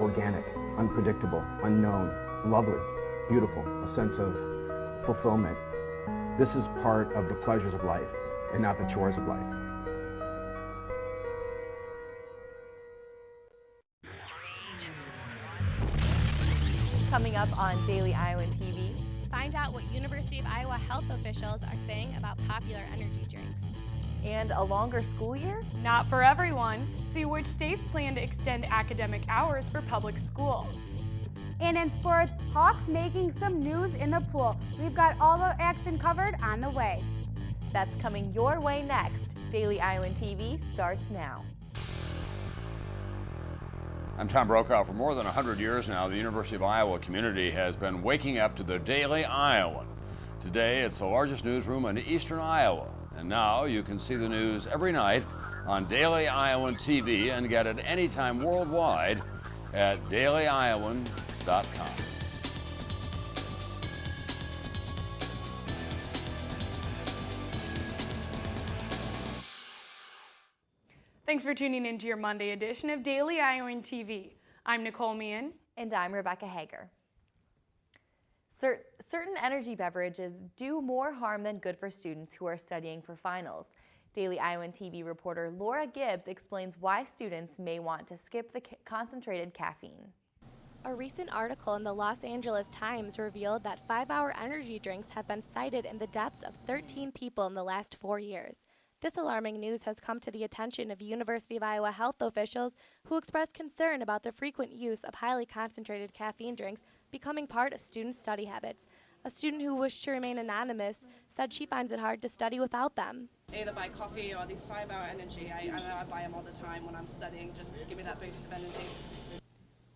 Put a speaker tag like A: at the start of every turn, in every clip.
A: organic, unpredictable, unknown, lovely, beautiful, a sense of fulfillment. This is part of the pleasures of life and not the chores of life.
B: Coming up on Daily Iowan TV.
C: Find out what University of Iowa health officials are saying about popular energy drinks.
B: And a longer school year?
D: Not for everyone. See which states plan to extend academic hours for public schools.
E: And in sports, Hawks making some news in the pool. We've got all the action covered on the way.
B: That's coming your way next. Daily Iowan TV starts now.
F: I'm Tom Brokaw. For more than 100 years now, the University of Iowa community has been waking up to the Daily Iowan. Today, it's the largest newsroom in eastern Iowa. And now you can see the news every night on Daily Iowan TV and get it anytime worldwide at dailyiowan.com.
D: Thanks for tuning into your Monday edition of Daily Iowan TV. I'm Nicole Meehan.
B: And I'm Rebecca Hager. Certain energy beverages do more harm than good for students who are studying for finals. Daily Iowan TV reporter Laura Gibbs explains why students may want to skip the concentrated caffeine.
C: A recent article in the Los Angeles Times revealed that 5-hour energy drinks have been cited in the deaths of 13 people in the last 4 years. This alarming news has come to the attention of University of Iowa health officials who expressed concern about the frequent use of highly concentrated caffeine drinks becoming part of student study habits. A student who wished to remain anonymous said she finds it hard to study without them.
G: Either buy coffee or these 5-hour energy. I know I buy them all the time when I'm studying, just give me that boost of energy.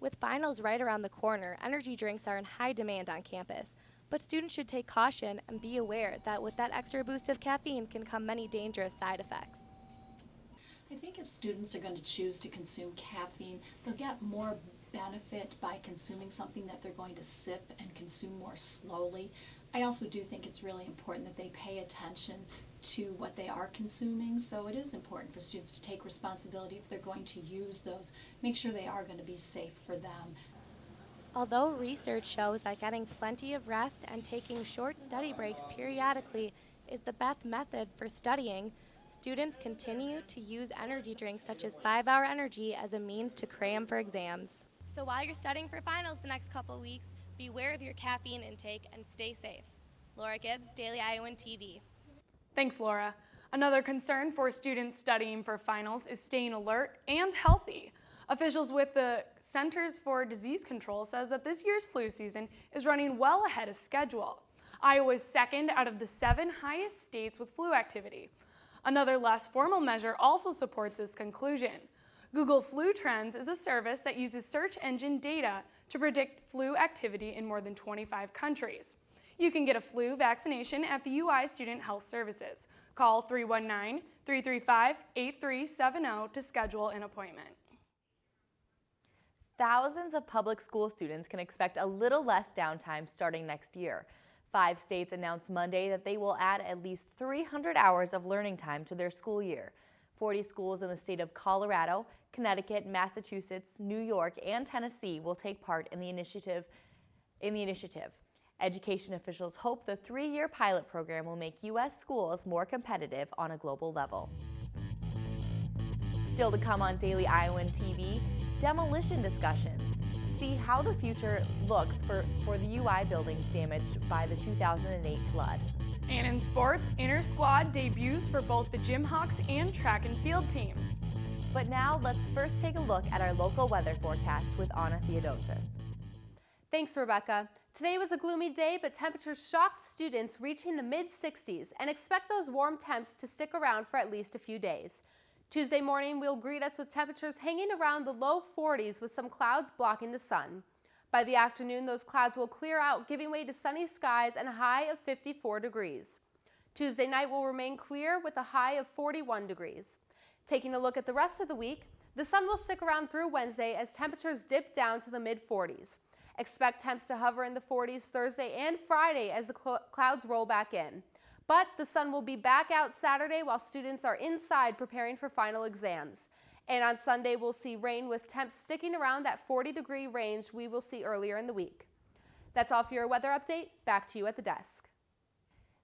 C: With finals right around the corner, energy drinks are in high demand on campus. But students should take caution and be aware that with that extra boost of caffeine can come many dangerous side effects.
H: I think if students are going to choose to consume caffeine, they'll get more benefit by consuming something that they're going to sip and consume more slowly. I also do think it's really important that they pay attention to what they are consuming, so it is important for students to take responsibility if they're going to use those, make sure they are going to be safe for them.
C: Although research shows that getting plenty of rest and taking short study breaks periodically is the best method for studying, students continue to use energy drinks such as 5-hour energy as a means to cram for exams. So while you're studying for finals the next couple weeks, beware of your caffeine intake and stay safe. Laura Gibbs, Daily Iowan TV.
D: Thanks, Laura. Another concern for students studying for finals is staying alert and healthy. Officials with the Centers for Disease Control says that this year's flu season is running well ahead of schedule. Iowa is second out of the 7 highest states with flu activity. Another less formal measure also supports this conclusion. Google Flu Trends is a service that uses search engine data to predict flu activity in more than 25 countries. You can get a flu vaccination at the UI Student Health Services. Call 319-335-8370 to schedule an appointment.
B: Thousands of public school students can expect a little less downtime starting next year. 5 states announced Monday that they will add at least 300 hours of learning time to their school year. 40 schools in the state of Colorado, Connecticut, Massachusetts, New York, and Tennessee will take part in the initiative. Education officials hope the 3-year pilot program will make U.S. schools more competitive on a global level. Still to come on Daily Iowan TV, demolition discussions. See how the future looks for the UI buildings damaged by the 2008 flood.
D: And in sports, inter-squad debuts for both the Jimhawks and track and field teams.
B: But now let's first take a look at our local weather forecast with Anna Theodosis.
I: Thanks, Rebecca. Today was a gloomy day, but temperatures shocked students, reaching the mid-60s, and expect those warm temps to stick around for at least a few days. Tuesday morning will greet us with temperatures hanging around the low 40s with some clouds blocking the sun. By the afternoon, those clouds will clear out, giving way to sunny skies and a high of 54 degrees. Tuesday night will remain clear with a high of 41 degrees. Taking a look at the rest of the week, the sun will stick around through Wednesday as temperatures dip down to the mid-40s. Expect temps to hover in the 40s Thursday and Friday as the clouds roll back in. But the sun will be back out Saturday while students are inside preparing for final exams. And on Sunday, we'll see rain with temps sticking around that 40-degree range we will see earlier in the week. That's all for your weather update. Back to you at the desk.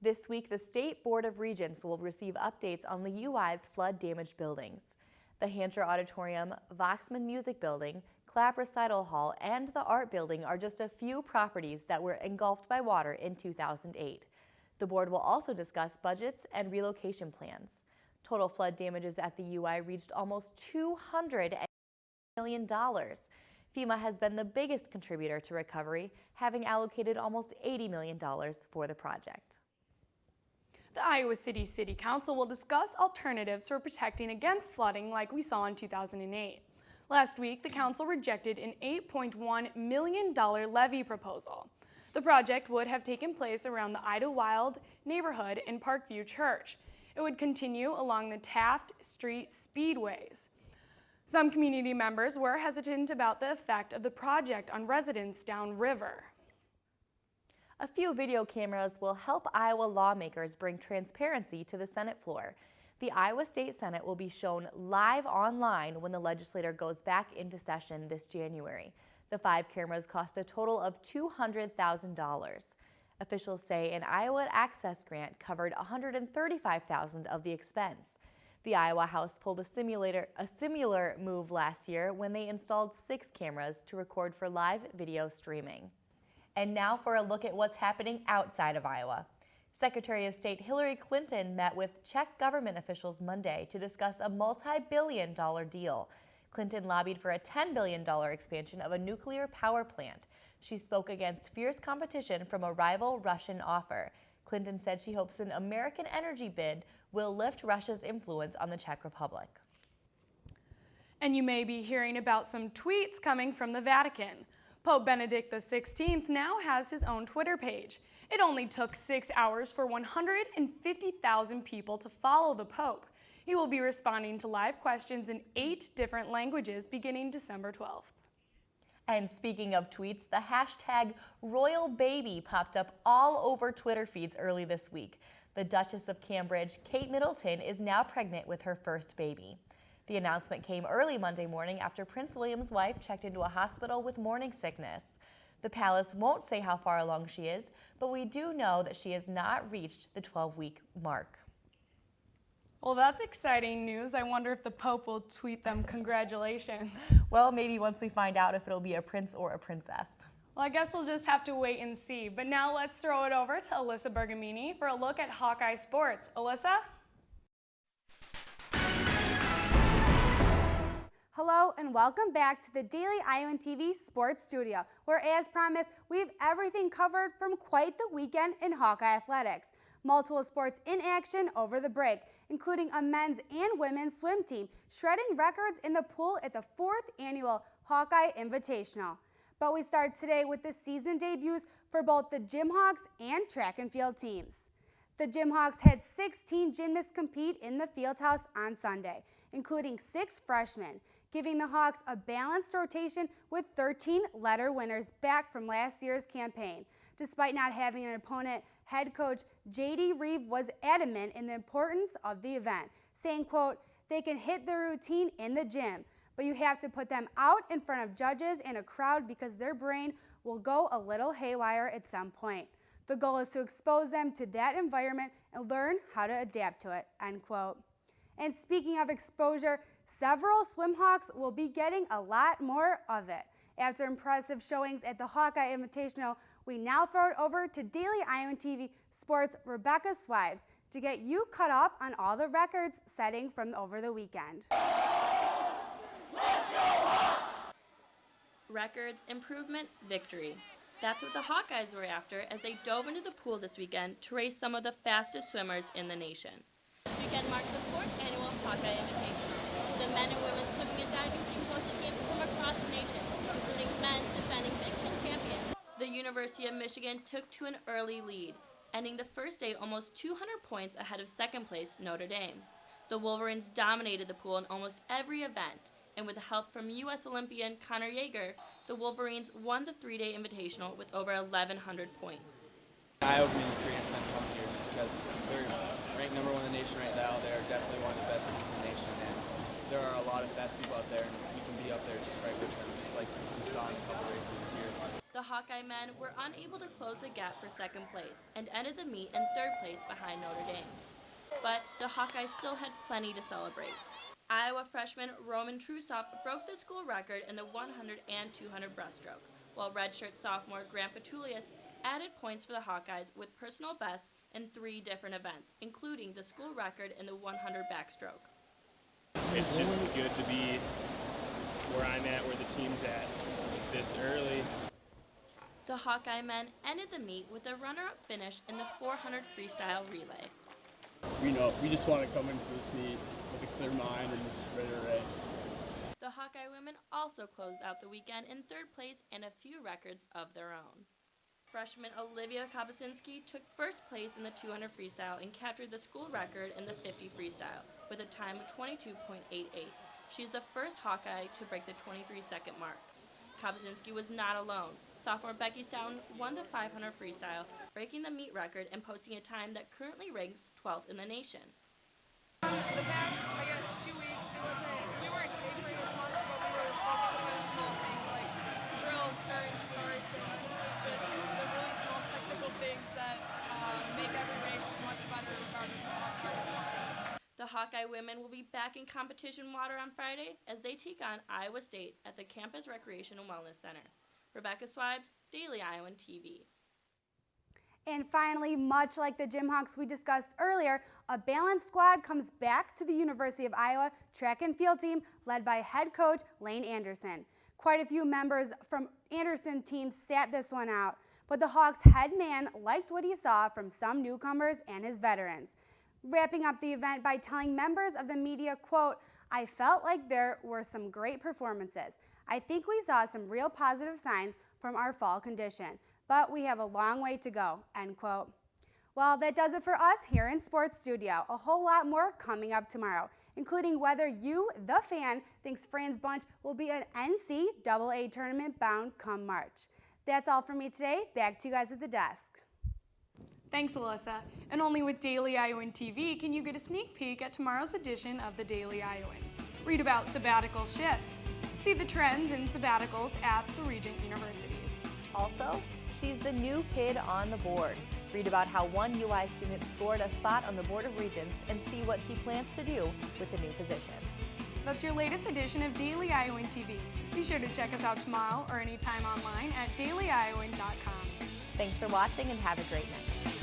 B: This week, the State Board of Regents will receive updates on the UI's flood-damaged buildings. The Hancher Auditorium, Voxman Music Building, Clapp Recital Hall, and the Art Building are just a few properties that were engulfed by water in 2008. The board will also discuss budgets and relocation plans. Total flood damages at the UI reached almost $200 million. FEMA has been the biggest contributor to recovery, having allocated almost $80 million for the project.
D: The Iowa City Council will discuss alternatives for protecting against flooding like we saw in 2008. Last week, the council rejected an $8.1 million levy proposal. The project would have taken place around the Idlewild neighborhood in Parkview Church. It would continue along the Taft Street speedways. Some community members were hesitant about the effect of the project on residents downriver.
B: A few video cameras will help Iowa lawmakers bring transparency to the Senate floor. The Iowa State Senate will be shown live online when the legislature goes back into session this January. The 5 cameras cost a total of $200,000. Officials say an Iowa Access grant covered $135,000 of the expense. The Iowa House pulled a similar move last year when they installed 6 cameras to record for live video streaming. And now for a look at what's happening outside of Iowa. Secretary of State Hillary Clinton met with Czech government officials Monday to discuss a multi-billion-dollar deal. Clinton lobbied for a $10 billion expansion of a nuclear power plant. She spoke against fierce competition from a rival Russian offer. Clinton said she hopes an American energy bid will lift Russia's influence on the Czech Republic.
D: And you may be hearing about some tweets coming from the Vatican. Pope Benedict XVI now has his own Twitter page. It only took 6 hours for 150,000 people to follow the Pope. He will be responding to live questions in 8 different languages beginning December 12th.
B: And speaking of tweets, the hashtag #RoyalBaby popped up all over Twitter feeds early this week. The Duchess of Cambridge, Kate Middleton, is now pregnant with her first baby. The announcement came early Monday morning after Prince William's wife checked into a hospital with morning sickness. The palace won't say how far along she is, but we do know that she has not reached the 12-week mark.
D: Well, that's exciting news. I wonder if the Pope will tweet them congratulations.
B: Well, maybe once we find out if it'll be a prince or a princess.
D: Well, I guess we'll just have to wait and see. But now let's throw it over to Alyssa Bergamini for a look at Hawkeye sports. Alyssa?
E: Hello and welcome back to the Daily Iowa TV Sports Studio, where as promised, we have everything covered from quite the weekend in Hawkeye athletics. Multiple sports in action over the break, including a men's and women's swim team shredding records in the pool at the 4th annual Hawkeye Invitational. But we start today with the season debuts for both the Gymhawks and track and field teams. The Gymhawks had 16 gymnasts compete in the Fieldhouse on Sunday, including 6 freshmen, giving the Hawks a balanced rotation with 13 letter winners back from last year's campaign. Despite not having an opponent, head coach J.D. Reeve was adamant in the importance of the event, saying, quote, "They can hit their routine in the gym, but you have to put them out in front of judges and a crowd because their brain will go a little haywire at some point. The goal is to expose them to that environment and learn how to adapt to it," end quote. And speaking of exposure, several Swimhawks will be getting a lot more of it. After impressive showings at the Hawkeye Invitational, we now throw it over to Daily Iowa TV Sports' Rebecca Swives to get you caught up on all the records setting from over the weekend.
J: Records, improvement, victory. That's what the Hawkeyes were after as they dove into the pool this weekend to race some of the fastest swimmers in the nation. This weekend marks the 4th annual Hawkeye Invitational. The men and women's swimming and diving team hosted teams from across the nation, including men's defending Big Ten champions. The University of Michigan took to an early lead, ending the first day almost 200 points ahead of second place Notre Dame. The Wolverines dominated the pool in almost every event, and with the help from U.S. Olympian Connor Yeager, the Wolverines won the 3-day invitational with over 1,100 points.
K: Eye-opening experience them coming here just because they're ranked #1 in the nation right now. They're definitely one of the best teams in the nation, and there are a lot of fast people out there, and we can be up there just right with them, just like we saw in a couple races here.
J: The Hawkeye men were unable to close the gap for second place and ended the meet in third place behind Notre Dame. But the Hawkeyes still had plenty to celebrate. Iowa freshman Roman Trusov broke the school record in the 100 and 200 breaststroke, while redshirt sophomore Grant Petulius added points for the Hawkeyes with personal bests in 3 different events, including the school record in the 100 backstroke.
L: It's just good to be where I'm at, where the team's at, this early.
J: The Hawkeye men ended the meet with a runner-up finish in the 400 freestyle relay.
L: We just want to come into this meet with a clear mind and just ready to race.
J: The Hawkeye women also closed out the weekend in third place and a few records of their own. Freshman Olivia Kabasinski took first place in the 200 freestyle and captured the school record in the 50 freestyle with a time of 22.88. She's the first Hawkeye to break the 23-second mark. Kabasinski was not alone. Sophomore Becky Stoughton won the 500 freestyle, breaking the meet record and posting a time that currently ranks 12th in the nation.
G: The past, 2 weeks, we weren't tapering as much, but we were focusing on small things like drills, turns, starts, and just the really small technical things that make every race much better regardless of how hard it's on.
J: The Hawkeye women will be back in competition water on Friday as they take on Iowa State at the Campus Recreation and Wellness Center. Rebecca Swibes, Daily Iowan TV.
E: And finally, much like the Gym Hawks we discussed earlier, a balanced squad comes back to the University of Iowa track and field team led by head coach Lane Anderson. Quite a few members from Anderson teams sat this one out, but the Hawks head man liked what he saw from some newcomers and his veterans. Wrapping up the event by telling members of the media, quote, "I felt like there were some great performances. I think we saw some real positive signs from our fall condition, but we have a long way to go," end quote. Well, that does it for us here in Sports Studio. A whole lot more coming up tomorrow, including whether you, the fan, thinks Fran's Bunch will be an NCAA tournament bound come March. That's all for me today. Back to you guys at the desk.
D: Thanks, Alyssa. And only with Daily Iowan TV can you get a sneak peek at tomorrow's edition of the Daily Iowan. Read about sabbatical shifts. See the trends in sabbaticals at the Regent Universities.
B: Also, she's the new kid on the board. Read about how one UI student scored a spot on the Board of Regents and see what she plans to do with the new position.
D: That's your latest edition of Daily Iowan TV. Be sure to check us out tomorrow or anytime online at dailyiowan.com.
B: Thanks for watching and have a great night.